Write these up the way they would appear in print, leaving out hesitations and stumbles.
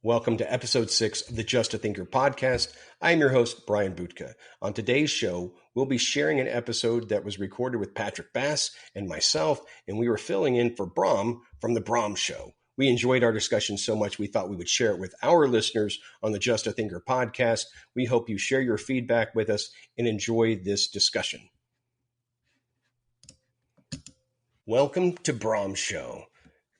Welcome to episode 6 of the Just a Thinker podcast. I'm your host, Brian Butka. On today's show, we'll be sharing an episode that was recorded with Patrick Bass and myself, and we were filling in for Brom from The Brom Show. We enjoyed our discussion so much we thought we would share it with our listeners on the Just a Thinker podcast. We hope you share your feedback with us and enjoy this discussion. Welcome to Brom Show.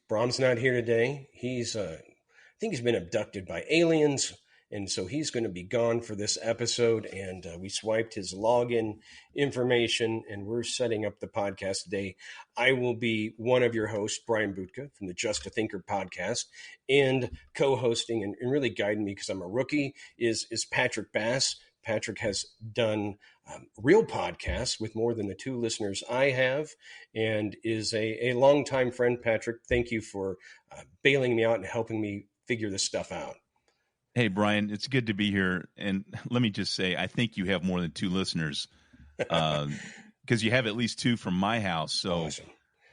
Brom's not here today. I think he's been abducted by aliens, and so he's going to be gone for this episode, and we swiped his login information, and we're setting up the podcast today. I will be one of your hosts, Brian Butka, from the Just a Thinker podcast, and co-hosting and really guiding me, because I'm a rookie, is Patrick Bass. Patrick has done real podcasts with more than the 2 listeners I have, and is a longtime friend. Patrick, thank you for bailing me out and helping me figure this stuff out. Hey, Brian, it's good to be here. And let me just say, I think you have more than 2 listeners because you have at least 2 from my house. So,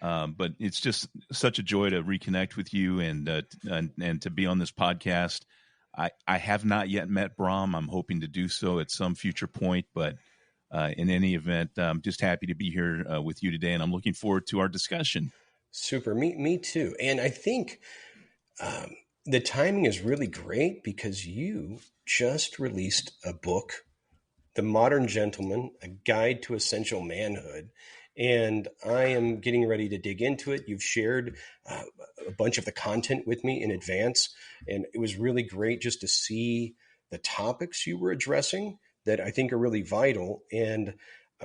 awesome. But it's just such a joy to reconnect with you and to be on this podcast. I have not yet met Brom. I'm hoping to do so at some future point. But in any event, I'm just happy to be here with you today. And I'm looking forward to our discussion. Super. Me too. And I think the timing is really great because you just released a book, The Modern Gentleman, A Guide to Essential Manhood. And I am getting ready to dig into it. You've shared a bunch of the content with me in advance, and it was really great just to see the topics you were addressing that I think are really vital. And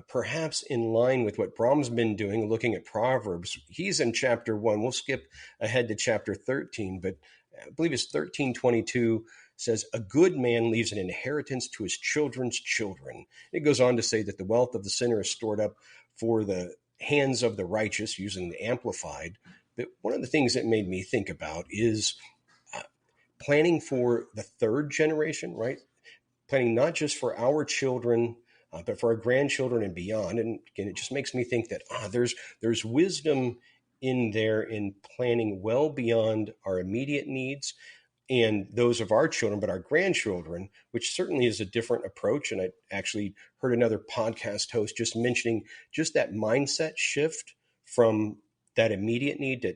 perhaps in line with what Brom's been doing, looking at Proverbs. He's in chapter 1. We'll skip ahead to chapter 13, but I believe it's 13:22 says, a good man leaves an inheritance to his children's children. It goes on to say that the wealth of the sinner is stored up for the hands of the righteous, using the Amplified. But one of the things that made me think about is planning for the 3rd generation, right? Planning not just for our children, but for our grandchildren and beyond. And again, it just makes me think that there's wisdom in there in planning well beyond our immediate needs and those of our children, but our grandchildren, which certainly is a different approach. And I actually heard another podcast host just mentioning just that mindset shift from that immediate need to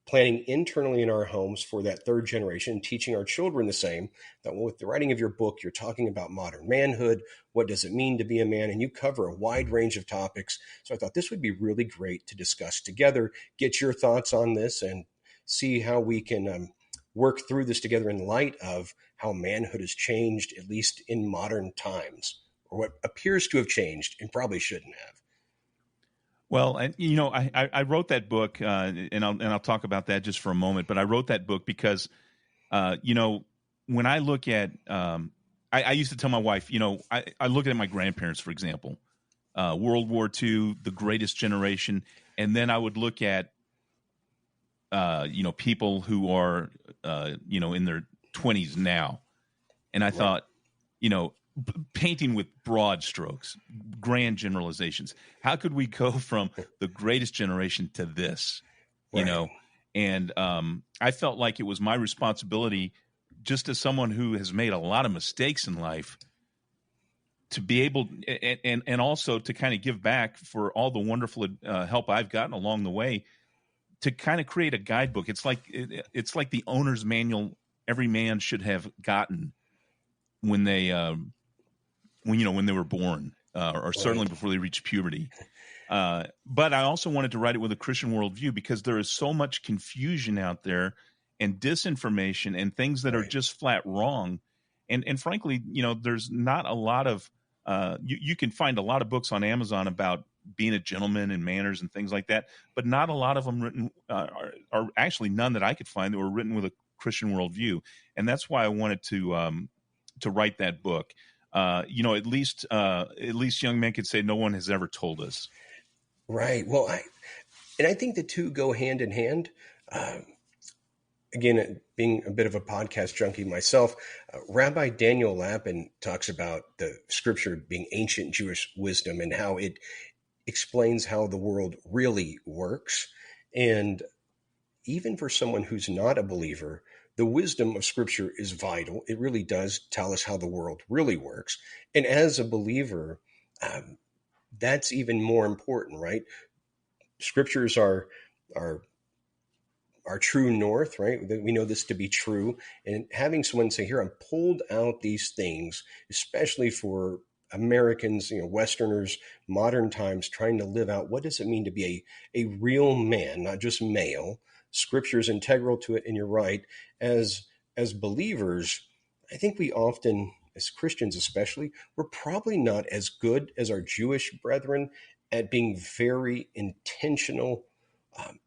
planning internally in our homes for that 3rd generation, teaching our children the same. That with the writing of your book, you're talking about modern manhood. What does it mean to be a man? And you cover a wide range of topics. So I thought this would be really great to discuss together, get your thoughts on this, and see how we can work through this together in light of how manhood has changed, at least in modern times, or what appears to have changed and probably shouldn't have. Well, I wrote that book, and I'll talk about that just for a moment. But I wrote that book because, when I look at, I used to tell my wife, I look at my grandparents, for example, World War II, the greatest generation, and then I would look at, people who are, in their 20s now, and I thought, painting with broad strokes, grand generalizations. How could we go from the greatest generation to this, And I felt like it was my responsibility, just as someone who has made a lot of mistakes in life, to be able and also to kind of give back for all the wonderful help I've gotten along the way, to kind of create a guidebook. It's like the owner's manual every man should have gotten when they when they were born, or certainly before they reached puberty. But I also wanted to write it with a Christian worldview, because there is so much confusion out there and disinformation and things that are just flat wrong. And frankly, there's not a lot of you can find a lot of books on Amazon about being a gentleman and manners and things like that, but not a lot of them written are actually none that I could find that were written with a Christian worldview. And that's why I wanted to write that book. At least young men could say no one has ever told us. Right. Well, I think the two go hand in hand. Again, being a bit of a podcast junkie myself, Rabbi Daniel Lapin talks about the scripture being ancient Jewish wisdom and how it explains how the world really works. And even for someone who's not a believer, the wisdom of Scripture is vital. It really does tell us how the world really works. And as a believer, um, that's even more important, right? Scriptures are our true north, right? That we know this to be true. And having someone say, here, I've pulled out these things, especially for Americans, Westerners, modern times, trying to live out what does it mean to be a real man, not just male. Scripture is integral to it. And you're right. As believers, I think we often, as Christians especially, we're probably not as good as our Jewish brethren at being very intentional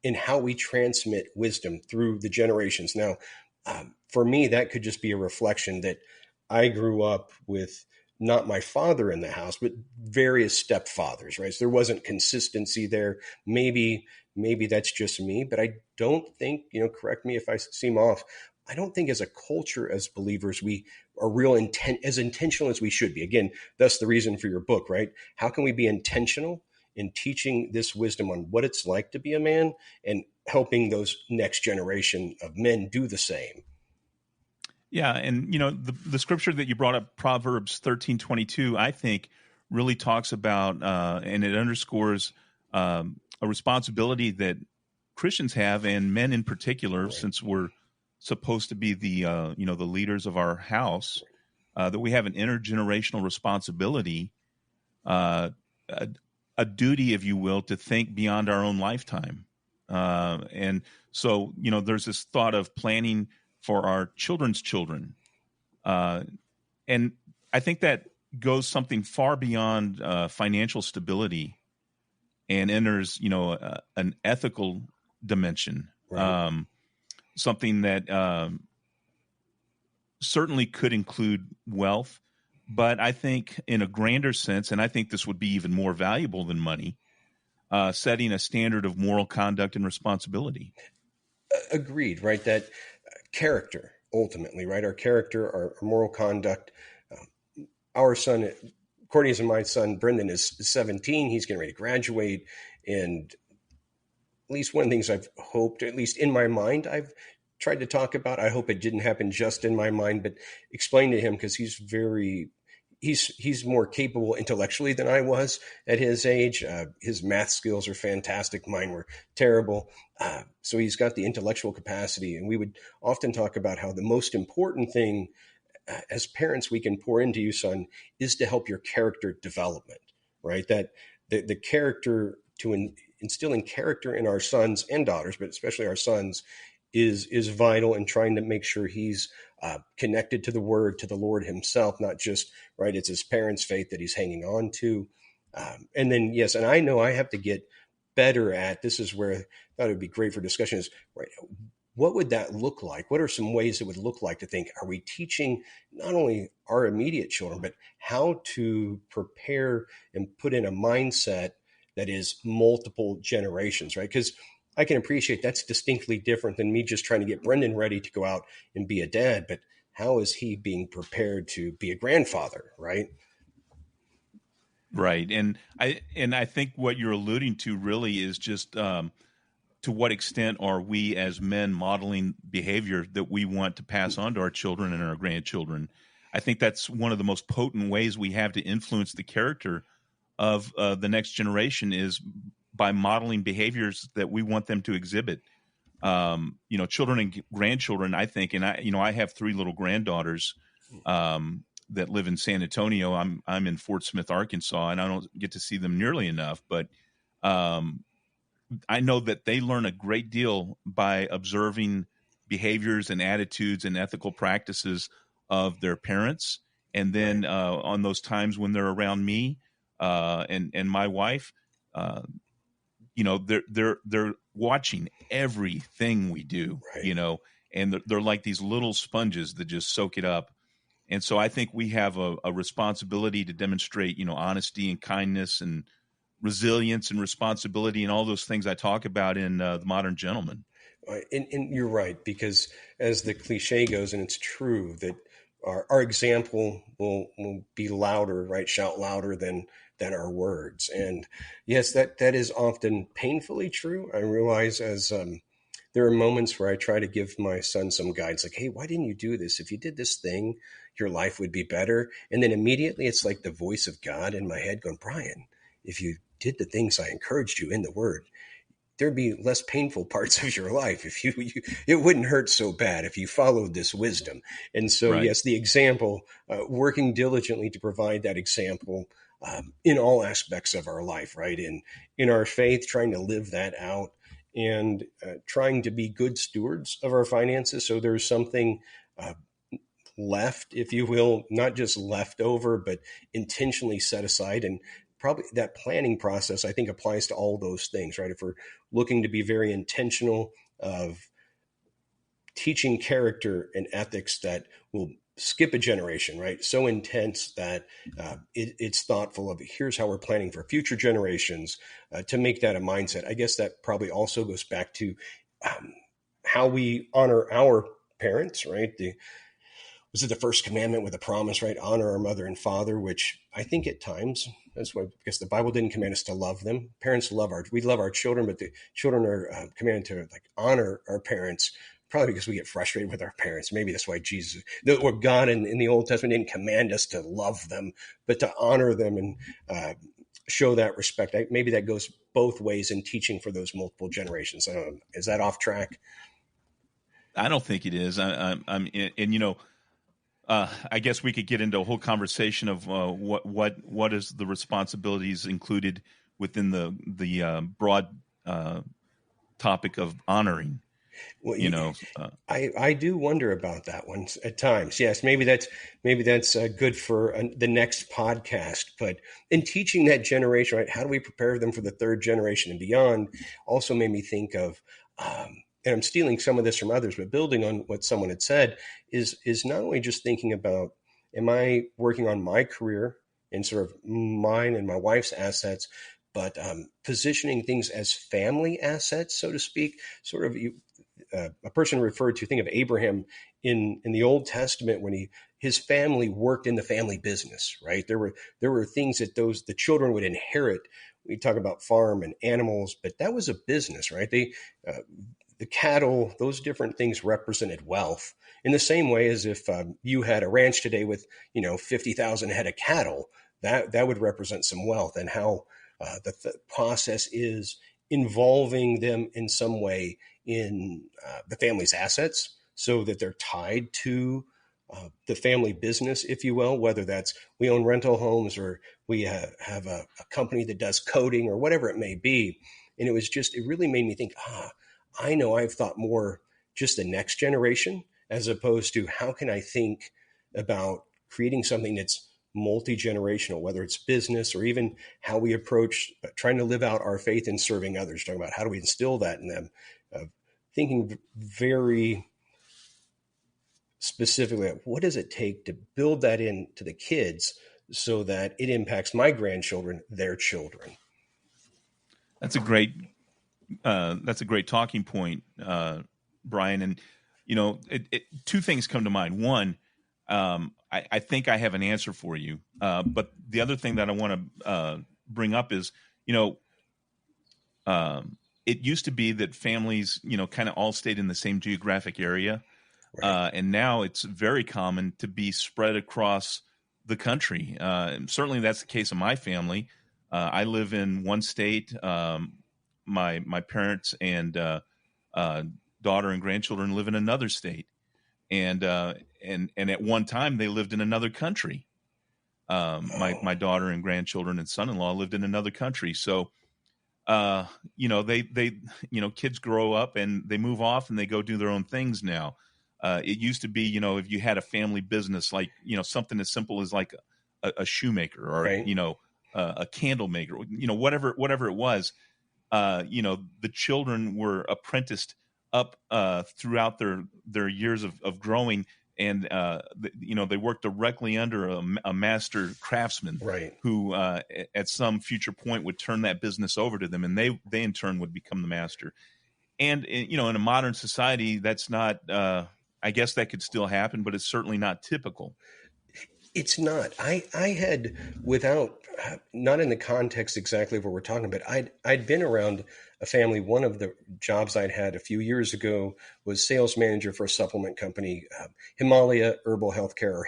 in how we transmit wisdom through the generations. Now, for me, that could just be a reflection that I grew up with not my father in the house, but various stepfathers, right? So there wasn't consistency there. Maybe that's just me, but I don't think, correct me if I seem off. I don't think as a culture, as believers, we are as intentional as we should be. Again, that's the reason for your book, right? How can we be intentional in teaching this wisdom on what it's like to be a man and helping those next generation of men do the same? Yeah, and the scripture that you brought up, Proverbs 13:22, I think really talks about and it underscores a responsibility that Christians have, and men in particular, Right. since we're supposed to be the the leaders of our house, that we have an intergenerational responsibility, uh, a, a duty, if you will, to think beyond our own lifetime. And so, there's this thought of planning for our children's children. Uh, and I think that goes something far beyond financial stability and enters, an ethical dimension, Right. something that certainly could include wealth. But I think in a grander sense, and I think this would be even more valuable than money, setting a standard of moral conduct and responsibility. Agreed, right? That character, ultimately, right? Our character, our moral conduct. Our son, Courtney's and my son, Brendan, is 17. He's getting ready to graduate. And at least one of the things I've hoped, at least in my mind, I've tried to talk about. I hope it didn't happen just in my mind, but explain to him because he's more capable intellectually than I was at his age. His math skills are fantastic. Mine were terrible. So he's got the intellectual capacity, and we would often talk about how the most important thing as parents we can pour into you, son, is to help your character development, right? That the character instilling character in our sons and daughters, but especially our sons, is vital in trying to make sure he's connected to the Word, to the Lord Himself, not just right. It's his parents' faith that he's hanging on to, and then yes, and I know I have to get better at. This is where I thought it would be great for discussion. Is right. What would that look like? What are some ways it would look like to think, are we teaching not only our immediate children, but how to prepare and put in a mindset that is multiple generations, right? Because I can appreciate that's distinctly different than me just trying to get Brendan ready to go out and be a dad. But how is he being prepared to be a grandfather, right? Right. And I think what you're alluding to really is just to what extent are we as men modeling behavior that we want to pass on to our children and our grandchildren. I think that's one of the most potent ways we have to influence the character of the next generation is by modeling behaviors that we want them to exhibit. Children and grandchildren, I think, and I have three little granddaughters that live in San Antonio. I'm in Fort Smith, Arkansas, and I don't get to see them nearly enough, but um, I know that they learn a great deal by observing behaviors and attitudes and ethical practices of their parents. And Right, then on those times when they're around me and my wife, uh, they're watching everything we do, right. and they're like these little sponges that just soak it up. And so I think we have a responsibility to demonstrate, honesty and kindness and resilience and responsibility and all those things I talk about in The Modern Gentleman. And you're right, because as the cliche goes, and it's true that our example will be louder, right? Shout louder than our words. And yes, that is often painfully true. I realize as there are moments where I try to give my son some guidance, like, hey, why didn't you do this? If you did this thing, your life would be better. And then immediately it's like the voice of God in my head going, Brian, if you did the things I encouraged you in the word, there'd be less painful parts of your life. If it wouldn't hurt so bad if you followed this wisdom. And so, Right. yes, the example, working diligently to provide that example in all aspects of our life, right? In our faith, trying to live that out and trying to be good stewards of our finances. So there's something uh, left, if you will, not just left over, but intentionally set aside. And probably that planning process, I think, applies to all those things, right? If we're looking to be very intentional of teaching character and ethics that will skip a generation, right? So intense that it's thoughtful of here's how we're planning for future generations to make that a mindset. I guess that probably also goes back to um, how we honor our parents, right? Was it the first commandment with a promise, right? Honor our mother and father, which I think at times that's why, because the Bible didn't command us to love them. Parents we love our children, but the children are commanded to like honor our parents. Probably because we get frustrated with our parents. Maybe that's why Jesus or God in the Old Testament didn't command us to love them, but to honor them and show that respect. Maybe that goes both ways in teaching for those multiple generations. Is that off track? I don't think it is. I'm and I guess we could get into a whole conversation of what is the responsibilities included within the broad topic of honoring. Well, You know, I do wonder about that one at times. Yes, maybe that's good for the next podcast. But in teaching that generation, right? How do we prepare them for the third generation and beyond? Also made me think of, and I'm stealing some of this from others, but building on what someone had said is not only just thinking about, am I working on my career and sort of mine and my wife's assets, but positioning things as family assets, so to speak. Sort of a person referred to, think of Abraham in the Old Testament when his family worked in the family business, right? There were things that the children would inherit. We talk about farm and animals, but that was a business, right? Uh, the cattle, those different things represented wealth. In the same way as if you had a ranch today with 50,000 head of cattle, that would represent some wealth, and how the process is involving them in some way in the family's assets so that they're tied to the family business, if you will, whether that's we own rental homes or we have a company that does coding or whatever it may be. And it really made me think, I know I've thought more just the next generation as opposed to how can I think about creating something that's multi-generational, whether it's business or even how we approach trying to live out our faith in serving others, talking about how do we instill that in them, thinking very specifically what does it take to build that into the kids so that it impacts my grandchildren, their children. that's a great that's a great talking point, Brian. And two things come to mind. One, I think I have an answer for you. But the other thing that I want to bring up is, you know, it used to be that families, kind of all stayed in the same geographic area, Right. and now it's very common to be spread across the country. And certainly, that's the case in my family. I live in one state. My parents and uh, daughter and grandchildren live in another state, and and at one time they lived in another country. My Oh, daughter and grandchildren and son-in-law lived in another country. So they kids grow up and they move off and they go do their own things now. It used to be, if you had a family business, like, something as simple as like a shoemaker, or right. a candle maker, whatever it was. The children were apprenticed up throughout their years of growing, and they worked directly under a master craftsman Right. who at some future point would turn that business over to them, and they in turn would become the master. And in a modern society, that's not. I guess that could still happen, but it's certainly not typical. It's not. I had, without, not in the context exactly of what we're talking about, I'd been around a family. One of the jobs I'd had a few years ago was sales manager for a supplement company, Himalaya Herbal Healthcare.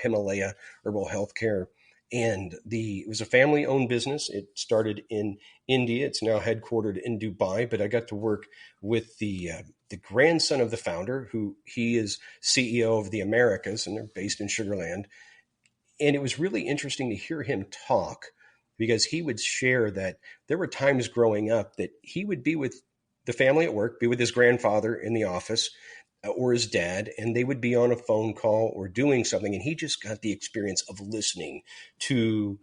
And it was a family owned business. It started in India. It's now headquartered in Dubai, but I got to work with the grandson of the founder, who he is CEO of the Americas, and they're based in Sugar Land. And it was really interesting to hear him talk, because he would share that there were times growing up that he would be with the family at work, be with his grandfather in the office, or his dad, and they would be on a phone call or doing something. And he just got the experience of listening to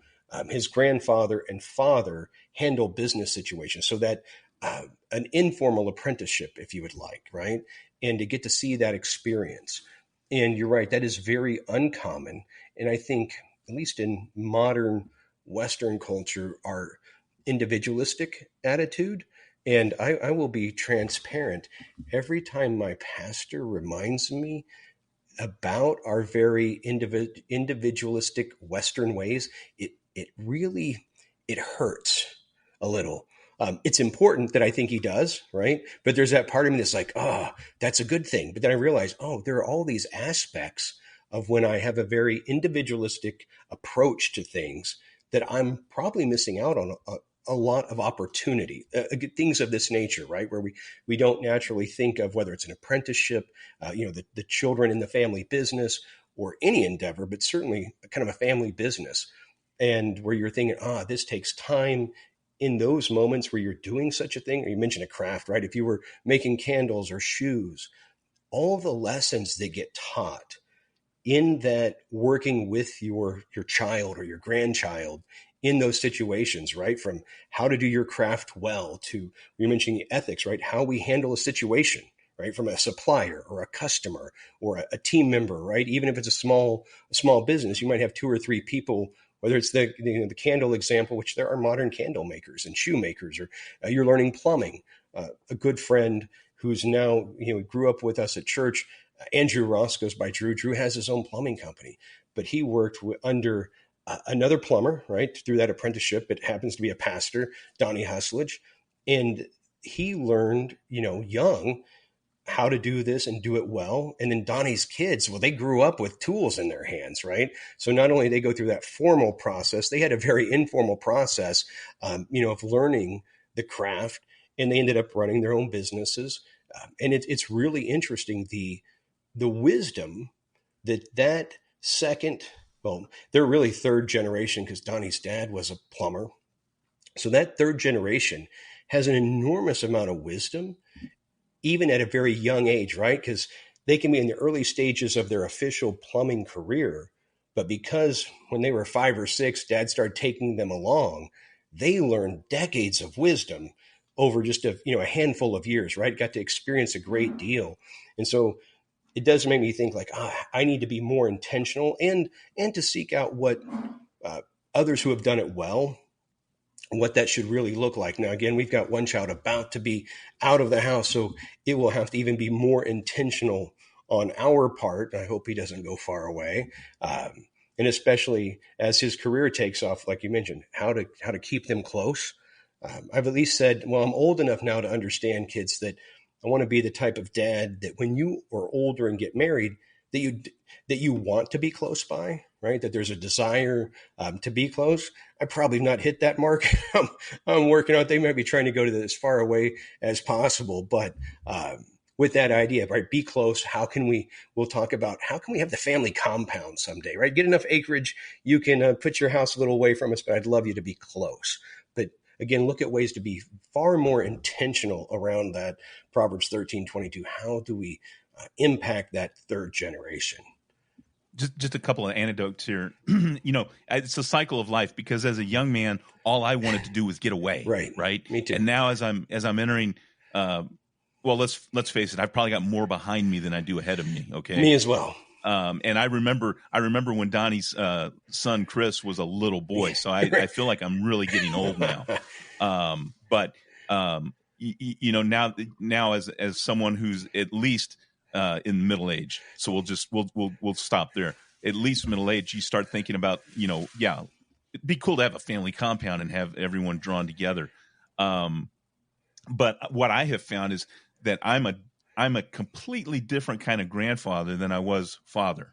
his grandfather and father handle business situations. So that an informal apprenticeship, if you would like, right? And to get to see that experience. And you're right, that is very uncommon. And I think, at least in modern Western culture, our individualistic attitude. And I will be transparent. Every time my pastor reminds me about our very individualistic Western ways, it really it hurts a little. It's important that I think he does, right? But there's that part of me that's like, oh, that's a good thing. But then I realize, oh, there are all these aspects of when I have a very individualistic approach to things that I'm probably missing out on a lot of opportunity, things of this nature, right? Where we don't naturally think of whether it's an apprenticeship, the children in the family business, or any endeavor, but certainly kind of a family business. And where you're thinking, this takes time. In those moments where you're doing such a thing, or you mentioned a craft, right? If you were making candles or shoes, all the lessons that get taught in that, working with your child or your grandchild in those situations, right? From how to do your craft well to, you're mentioning ethics, right? How we handle a situation, right? From a supplier or a customer or a team member, right? Even if it's a small business, you might have two or three people, whether it's the candle example, which there are modern candle makers and shoemakers, or you're learning plumbing. A good friend who's now, grew up with us at church, Andrew Ross goes by Drew. Drew has his own plumbing company, but he worked under another plumber, right, through that apprenticeship. It happens to be a pastor, Donnie Husledge. And he learned, young, how to do this and do it well. And then Donnie's kids, well, they grew up with tools in their hands, right? So not only did they go through that formal process, they had a very informal process, of learning the craft, and they ended up running their own businesses. And it's really interesting, the wisdom that second, well, they're really third generation, because Donnie's dad was a plumber. So that third generation has an enormous amount of wisdom, even at a very young age, right? Because they can be in the early stages of their official plumbing career, but because when they were 5 or 6, dad started taking them along, they learned decades of wisdom over just a handful of years, right? Got to experience a great deal. And so it does make me think, like, I need to be more intentional, and to seek out what others who have done it well, what that should really look like. Now, again, we've got one child about to be out of the house, so it will have to even be more intentional on our part. I hope he doesn't go far away. And especially as his career takes off, like you mentioned, how to keep them close. I've at least said, well, I'm old enough now to understand, kids, that I want to be the type of dad that when you are older and get married, that you want to be close by, right? That there's a desire to be close. I probably not hit that mark. I'm working out. They might be trying to go to as far away as possible, but with that idea, right? Be close. We'll talk about how can we have the family compound someday, right? Get enough acreage. You can put your house a little away from us, but I'd love you to be close. But again, look at ways to be far more intentional around that. Proverbs 13:22. How do we impact that third generation? Just a couple of anecdotes here. It's a cycle of life, because as a young man, all I wanted to do was get away. Right. Right. Me too. And now as I'm entering, well, let's face it, I've probably got more behind me than I do ahead of me. Okay. Me as well. And I remember when Donnie's son Chris was a little boy, so I feel like I'm really getting old now. But now as someone who's at least in middle age, so we'll stop there. At least middle age, you start thinking about, it'd be cool to have a family compound and have everyone drawn together. But what I have found is that I'm a completely different kind of grandfather than I was father.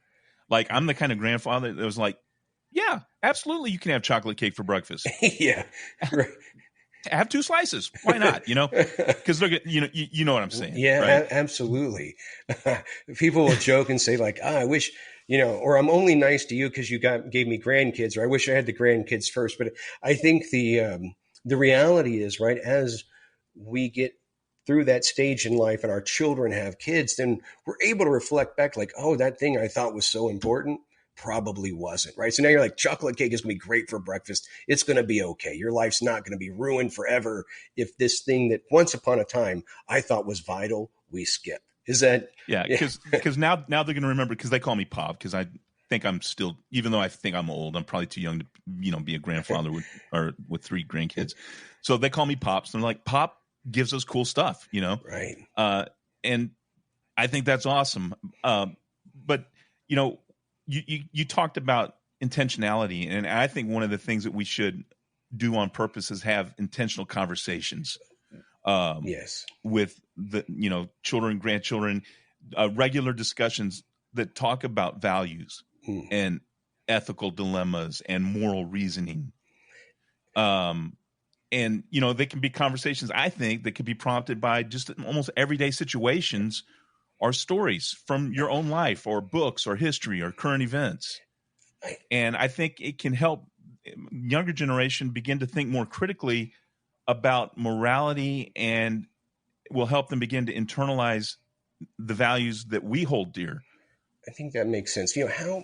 Like I'm the kind of grandfather that was like, yeah, absolutely, you can have chocolate cake for breakfast. Yeah. Right. Have two slices. Why not? Because they're you know what I'm saying, right? Yeah, absolutely. People will joke and say like, I wish, or I'm only nice to you because you gave me grandkids, or I wish I had the grandkids first. But I think the reality is, right, as we get through that stage in life and our children have kids, then we're able to reflect back like, oh, that thing I thought was so important probably wasn't, right? So now you're like, chocolate cake is going to be great for breakfast. It's going to be okay. Your life's not going to be ruined forever if this thing that once upon a time I thought was vital, we skip. Is that, Yeah, yeah, because now they're going to remember because they call me Pop because I think I'm still, even though I think I'm old, I'm probably too young to be a grandfather with three grandkids. So they call me Pops. And they're like, Pop gives us cool stuff, right. and I think that's awesome. But you know, you talked about intentionality, and I think one of the things that we should do on purpose is have intentional conversations um, Yes. with the children, grandchildren, regular discussions that talk about values Hmm. and ethical dilemmas and moral reasoning. Um, and they can be conversations I think that could be prompted by just almost everyday situations or stories from your own life or books or history or current events. I, And I think it can help younger generation begin to think more critically about morality and will help them begin to internalize the values that we hold dear. I think that makes sense. How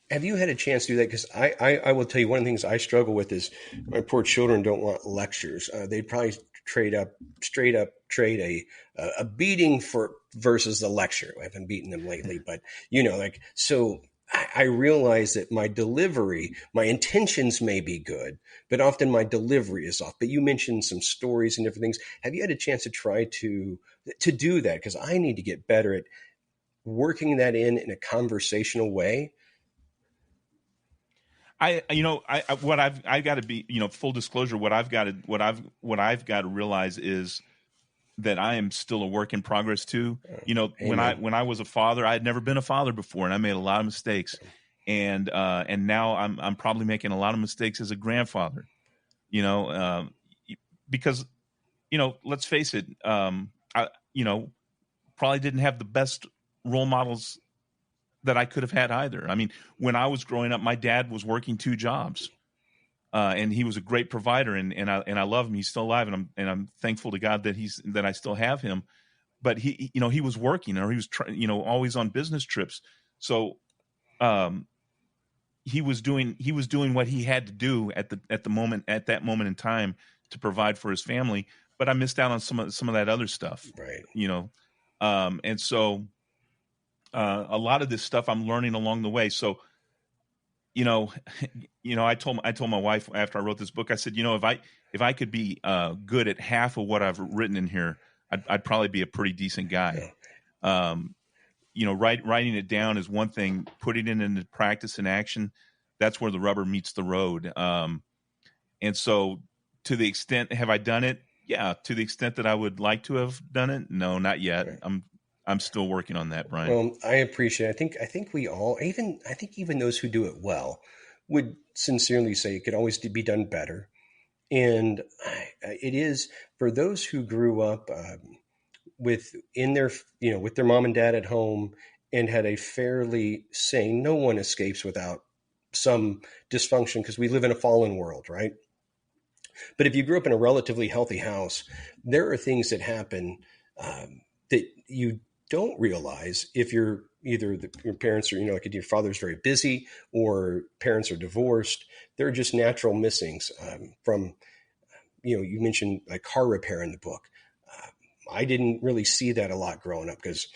have you had a chance to do that? Because I will tell you, one of the things I struggle with is my poor children don't want lectures. They'd probably straight up trade a beating for versus the lecture. I haven't beaten them lately, but like so. I realize that my delivery, my intentions may be good, but often my delivery is off. But you mentioned some stories and different things. Have you had a chance to try to do that? Because I need to get better at working that in a conversational way. What I've got to be, full disclosure, what I've got to realize is that I am still a work in progress too. When I Amen. when I was a father, I had never been a father before, and I made a lot of mistakes, and now I'm probably making a lot of mistakes as a grandfather. You know, because let's face it, I probably didn't have the best role models that I could have had either. I mean, when I was growing up, my dad was working two jobs, and he was a great provider, and I love him. He's still alive, and I'm thankful to God that I still have him. But he was working, or he was always on business trips. So um, he was doing what he had to do at that moment in time to provide for his family. But I missed out on some of that other stuff, Right. and so a lot of this stuff I'm learning along the way. So you know, I told my wife after I wrote this book, I said, if I could be good at half of what I've written in here, I'd probably be a pretty decent guy. Yeah. Um, writing it down is one thing. Putting it into practice and action, that's where the rubber meets the road. And so, to the extent, have I done it? Yeah. To the extent that I would like to have done it, no, not yet. Right. I'm still working on that, Brian. Well, I appreciate it. I think we all, I think even those who do it well would sincerely say it could always be done better. And it is for those who grew up with in their with their mom and dad at home and had a fairly sane. No one escapes without some dysfunction because we live in a fallen world, right? But if you grew up in a relatively healthy house, there are things that happen that you don't realize if you're either your parents are, like your father's very busy or parents are divorced. There are just natural missings from, you mentioned like car repair in the book. Uh, I didn't really see that a lot growing up because,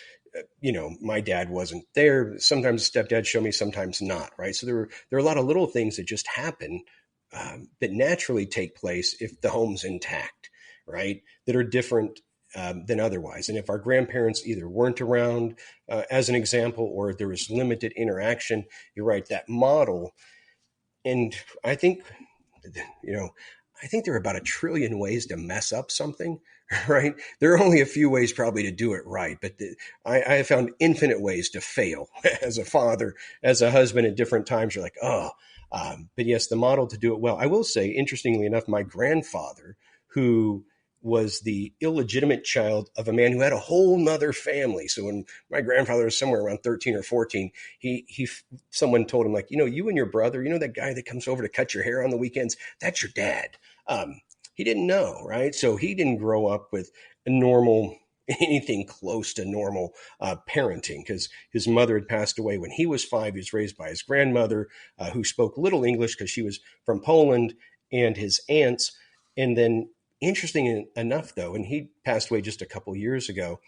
my dad wasn't there. Sometimes stepdad showed me, sometimes not. Right. So there are a lot of little things that just happen that naturally take place if the home's intact, right? That are different than otherwise. And if our grandparents either weren't around, as an example, or there was limited interaction, you're right, that model. And I think, you know, I think there are about a trillion ways to mess up something, right? There are only a few ways probably to do it right, but I have found infinite ways to fail as a father, as a husband at different times. You're like, oh, but yes, the model to do it well. I will say, interestingly enough, my grandfather, who was the illegitimate child of a man who had a whole nother family. So when my grandfather was somewhere around 13 or 14, someone told him, like, you and your brother, that guy that comes over to cut your hair on the weekends, that's your dad. He didn't know, right? So he didn't grow up with a normal, anything close to normal parenting, because his mother had passed away when he was 5. He was raised by his grandmother, who spoke little English because she was from Poland, and his aunts. And then, interesting enough, though, and he passed away just a couple years ago,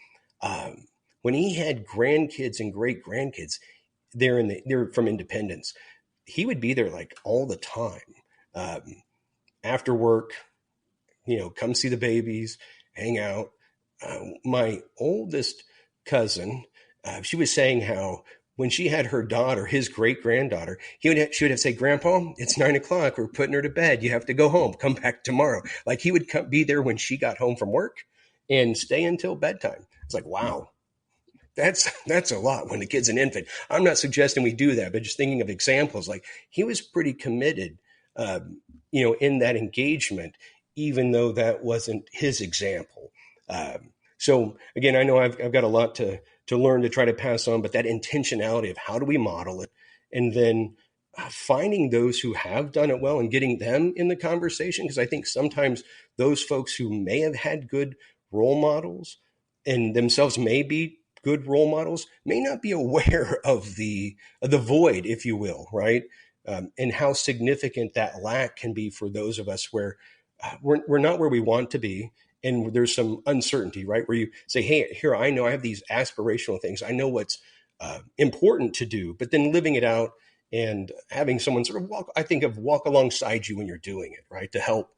when he had grandkids and great grandkids, they're from Independence. He would be there like all the time. After work, come see the babies, hang out. My oldest cousin, she was saying how when she had her daughter, his great granddaughter, she would have to say, "Grandpa, it's 9 o'clock. We're putting her to bed. You have to go home. Come back tomorrow." Like he would be there when she got home from work and stay until bedtime. It's like, wow, that's a lot when the kid's an infant. I'm not suggesting we do that, but just thinking of examples, like he was pretty committed, in that engagement, even though that wasn't his example. So again, I know I've got a lot to learn to try to pass on, but that intentionality of how do we model it, and then finding those who have done it well and getting them in the conversation, because I think sometimes those folks who may have had good role models and themselves may be good role models may not be aware of the void, if you will, right? And how significant that lack can be for those of us where we're not where we want to be, and there's some uncertainty, right? Where you say, "Hey, here, I know I have these aspirational things. I know what's important to do," but then living it out and having someone sort of walk alongside you when you're doing it, right, to help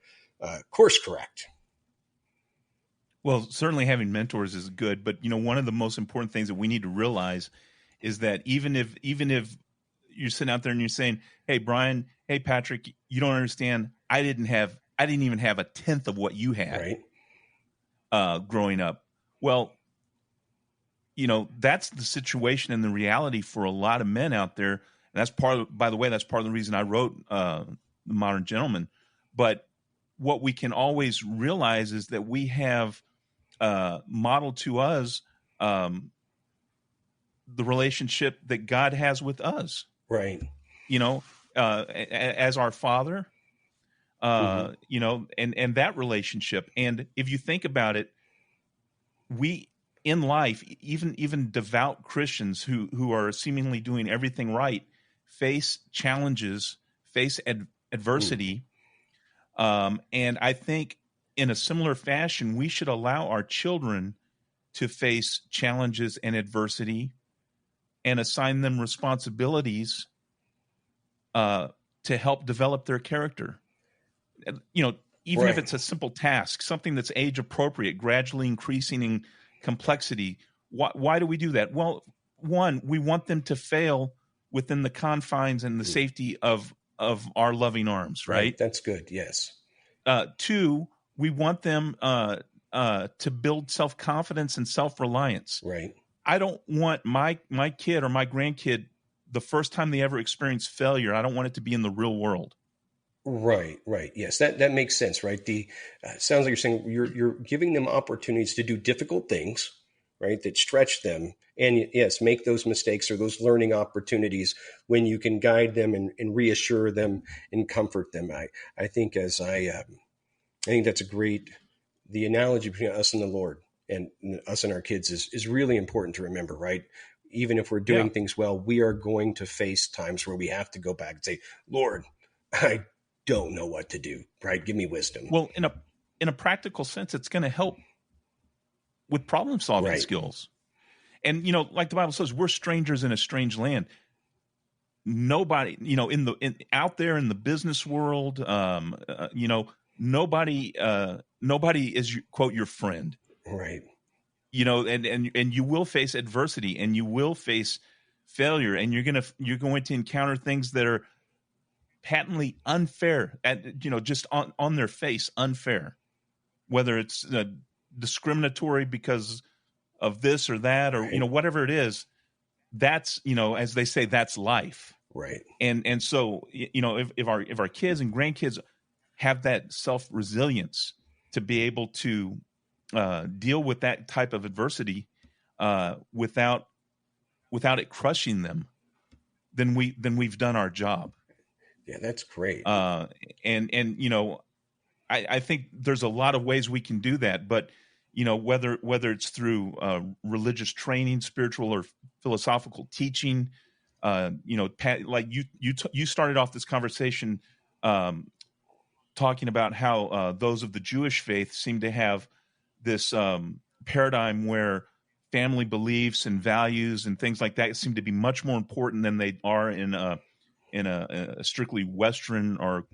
course correct. Well, certainly having mentors is good, but one of the most important things that we need to realize is that even if you're sitting out there and you're saying, "Hey, Brian, hey, Patrick, you don't understand. I didn't even have a tenth of what you had Right. growing up." Well, that's the situation and the reality for a lot of men out there. And that's by the way, that's part of the reason I wrote The Modern Gentleman. But what we can always realize is that we have modeled to us the relationship that God has with us, Right. you know, as our Father, Hmm. and that relationship. And if you think about it, we in life, even devout Christians who are seemingly doing everything right, face challenges, face Mm. adversity, and I think in a similar fashion, we should allow our children to face challenges and adversity and assign them responsibilities uh, to help develop their character. You know, even if Right. it's a simple task, something that's age appropriate, gradually increasing in complexity. Why do we do that? Well, one, we want them to fail within the confines and the Mm. safety of our loving arms, Right. right? That's good. Yes. Two, we want them to build self confidence and self reliance. Right. I don't want my kid or my grandkid the first time they ever experience failure. I don't want it to be in the real world. Right, right. Yes, that makes sense, right? The sounds like you're saying you're giving them opportunities to do difficult things, right? That stretch them, and yes, make those mistakes or those learning opportunities when you can guide them and reassure them and comfort them. I think I think that's a great, the analogy between us and the Lord and us and our kids is really important to remember, right? Even if we're Yeah. doing things well, we are going to face times where we have to go back and say, "Lord, I don't know what to do, right? Give me wisdom." Well, in a practical sense, it's going to help with problem solving Right, skills. And like the Bible says, we're strangers in a strange land. Nobody, out there in the business world, nobody is quote your friend. right, And you will face adversity and you will face failure, and you're going to encounter things that are patently unfair, at just on their face unfair, whether it's discriminatory because of this or that, or Right. whatever it is. That's, as they say, that's life. Right. And so, if our kids and grandkids have that self resilience to be able to deal with that type of adversity without it crushing them, then we've done our job. Yeah, that's great. Uh, and I think there's a lot of ways we can do that, but whether it's through religious training, spiritual or philosophical teaching, like you started off this conversation um, talking about how those of the Jewish faith seem to have this paradigm where family beliefs and values and things like that seem to be much more important than they are in a strictly Western or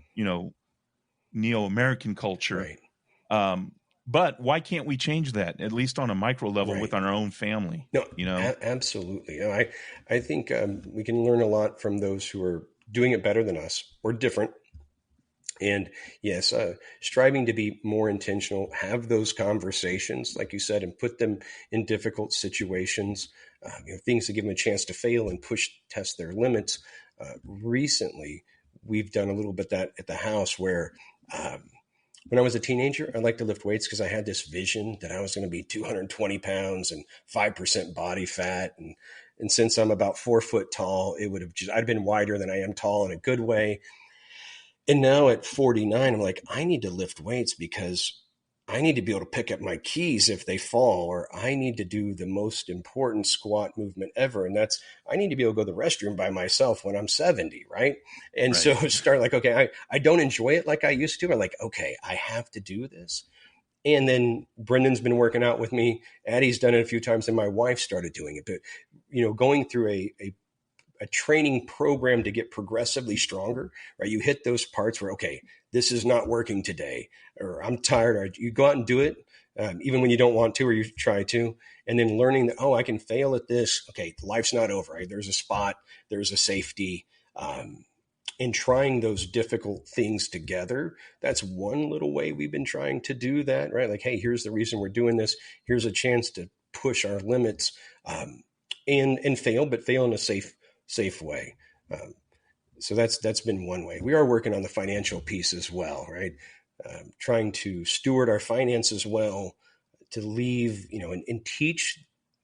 neo-American culture. Right. Um, but why can't we change that, at least on a micro level, Right. with our own family? No, You know, absolutely. I think we can learn a lot from those who are doing it better than us or different. And yes, striving to be more intentional, have those conversations, like you said, and put them in difficult situations, things to give them a chance to fail and test their limits. Recently, we've done a little bit that at the house where um, when I was a teenager, I liked to lift weights because I had this vision that I was going to be 220 pounds and 5% body fat. And since I'm about 4 foot tall, it would have I'd been wider than I am tall in a good way. And now at 49, I'm like, I need to lift weights because I need to be able to pick up my keys if they fall, or I need to do the most important squat movement ever. And that's, I need to be able to go to the restroom by myself when I'm 70, right? And so right? start like, okay, I don't enjoy it like I used to. I'm like, okay, I have to do this. And then Brendan's been working out with me. Addie's done it a few times, and my wife started doing it. But, going through a training program to get progressively stronger, right? You hit those parts where, okay, this is not working today, or I'm tired, or you go out and do it, even when you don't want to, or you try to, and then learning that, oh, I can fail at this. Okay, life's not over, right? There's a spot, there's a safety, and trying those difficult things together. That's one little way we've been trying to do that, right? Like, hey, here's the reason we're doing this. Here's a chance to push our limits, and fail, but fail in a safe way. Um, so that's been one way. We are working on the financial piece as well, right? Trying to steward our finances well, to leave, and teach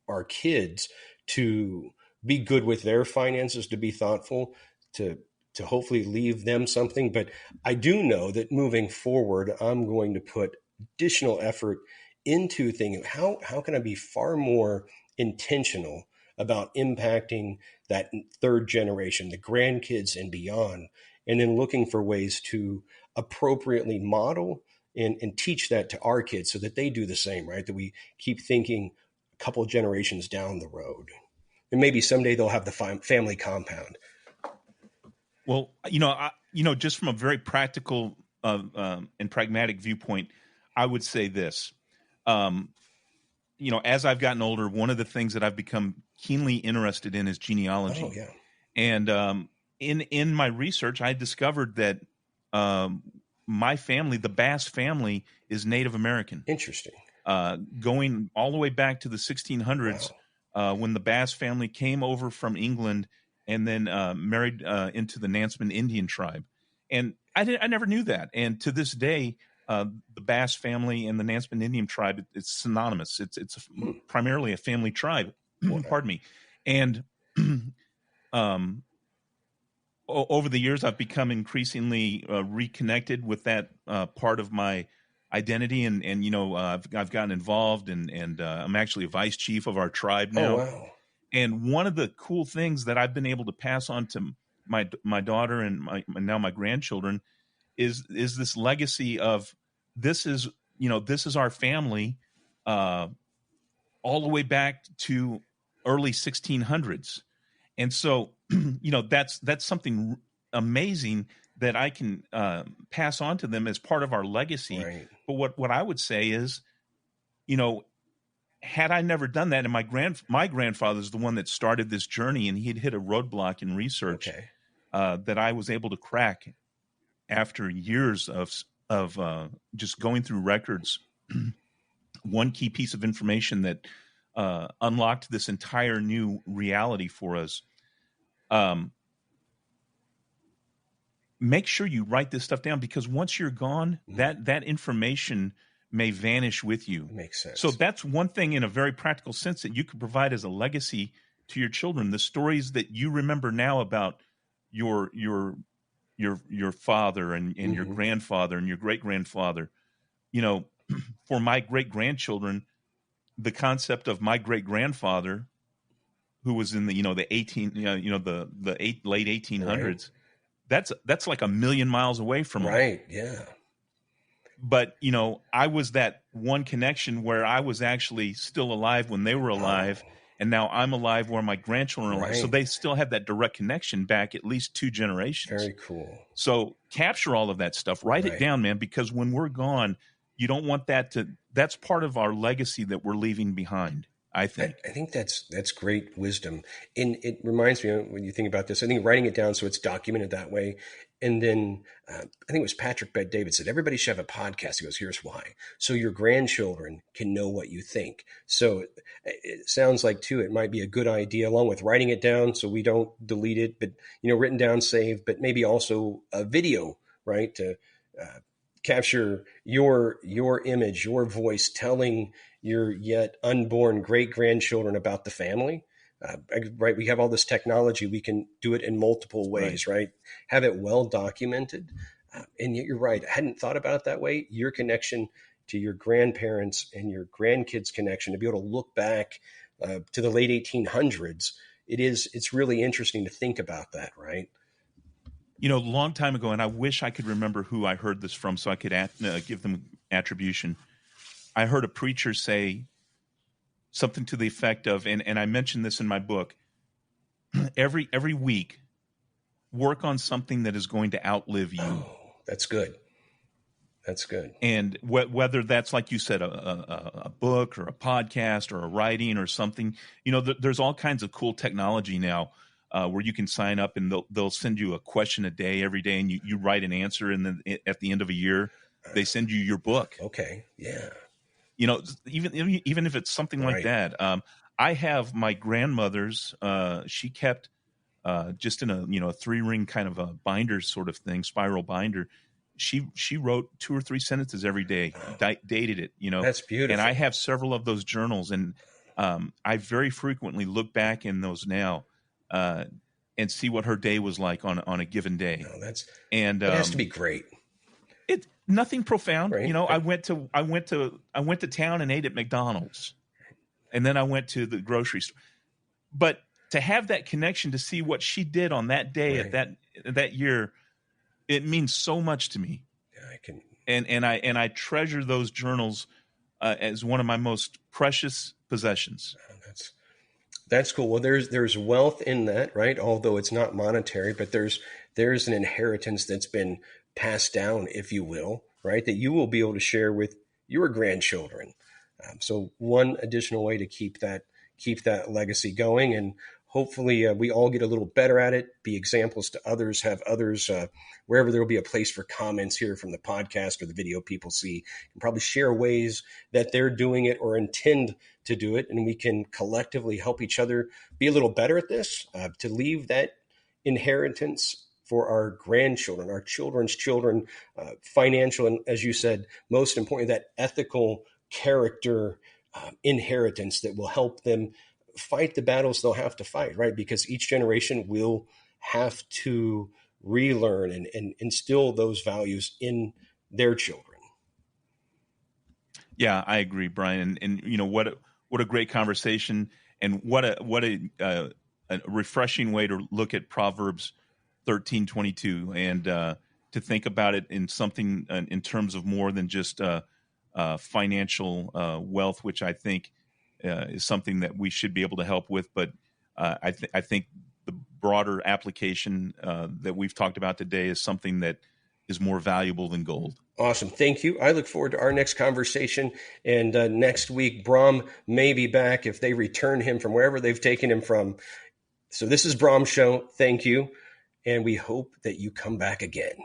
our kids to be good with their finances, to be thoughtful, to to hopefully leave them something. But I do know that moving forward, I'm going to put additional effort into thinking how can I be far more intentional about impacting that third generation, the grandkids and beyond, and then looking for ways to appropriately model and teach that to our kids so that they do the same, right? That we keep thinking a couple of generations down the road. And maybe someday they'll have the family compound. Well, just from a very practical and pragmatic viewpoint, I would say this. Um, as I've gotten older, one of the things that I've become keenly interested in is Oh, genealogy. yeah. And in my research, I discovered that um, my family, the Bass family, is Native American, Interesting. going all the way back to the 1600s, Wow. when the Bass family came over from England and then married into the Nansemond Indian tribe. And I never knew that. And to this day, the Bass family and the Nansemond Indian tribe, it's synonymous. It's Hmm. primarily a family tribe. Wow. Pardon me. And um, over the years, I've become increasingly reconnected with that part of my identity, and I've gotten involved, and I'm actually a vice chief of our tribe Oh, now. wow. And one of the cool things that I've been able to pass on to my daughter and now my grandchildren is this legacy of this is our family, uh, all the way back to early 1600s. And so that's something amazing that I can pass on to them as part of our legacy. Right. But what I would say is, you know had I never done that, and my grandfather's the one that started this journey, and he'd hit a roadblock in research Okay. that I was able to crack after years of just going through records one key piece of information that unlocked this entire new reality for us. Make sure you write this stuff down, because once you're gone, that information may vanish with you. It makes sense. So that's one thing in a very practical sense that you could provide as a legacy to your children. The stories that you remember now about your father and your grandfather and your great grandfather. For my great grandchildren, the concept of my great grandfather, who was in the the late 1800s, that's like a million miles away from them. Right. Yeah. But I was that one connection where I was actually still alive when they were alive, and now I'm alive where my grandchildren are alive. So they still have that direct connection back at least 2 generations. Very cool. So capture all of that stuff, write it down, man, because when we're gone, you don't want that's part of our legacy that we're leaving behind. I think that's great wisdom. And it reminds me, when you think about this, I think writing it down so it's documented that way. And then I think it was Patrick Bet-David said, everybody should have a podcast. He goes, here's why. So your grandchildren can know what you think. So it sounds like, too, it might be a good idea, along with writing it down so we don't delete it, but, written down, saved, but maybe also a video, right, to capture your image, your voice, telling your yet unborn great-grandchildren about the family. Right. We have all this technology. We can do it in multiple ways, right? Have it well documented. And yet you're right. I hadn't thought about it that way. Your connection to your grandparents and your grandkids' connection, to be able to look back to the late 1800s, it's really interesting to think about that, right? A long time ago, and I wish I could remember who I heard this from so I could give them attribution. I heard a preacher say something to the effect of, and I mentioned this in my book, every week, work on something that is going to outlive you. Oh, that's good. That's good. And whether that's, like you said, a book or a podcast or a writing or something, there's all kinds of cool technology now where you can sign up and they'll send you a question a day every day, and you write an answer, and then at the end of a year, they send you your book. Okay. Yeah. Even if it's something like that. I have my grandmother's. She kept just in a 3-ring kind of a binder sort of thing, spiral binder. She wrote 2 or 3 sentences every day, dated it. That's beautiful. And I have several of those journals, and I very frequently look back in those now and see what her day was like on a given day. No, it has to be great. It's nothing profound. Right. I went to town and ate at McDonald's, and then I went to the grocery store. But to have that connection, to see what she did on that day at that year, it means so much to me. Yeah, I can. And I treasure those journals as one of my most precious possessions. That's cool. Well, there's wealth in that, right? Although it's not monetary, but there's an inheritance that's been passed down, if you will, right? That you will be able to share with your grandchildren. So one additional way to keep that legacy going, and hopefully we all get a little better at it, be examples to others, have others, wherever there will be a place for comments here from the podcast or the video people see, and probably share ways that they're doing it or intend to do it. And we can collectively help each other be a little better at this, to leave that inheritance for our grandchildren, our children's children, financial, and as you said, most importantly, that ethical character inheritance that will help them fight the battles they'll have to fight, right? Because each generation will have to relearn and instill those values in their children. Yeah, I agree, Brian. And what a great conversation, and what a refreshing way to look at Proverbs 13:22, and to think about it in something in terms of more than just financial wealth, which I think is something that we should be able to help with. But I think the broader application that we've talked about today is something that is more valuable than gold. Awesome. Thank you. I look forward to our next conversation. And next week, Brahm may be back if they return him from wherever they've taken him from. So this is Brahm's show. Thank you. And we hope that you come back again.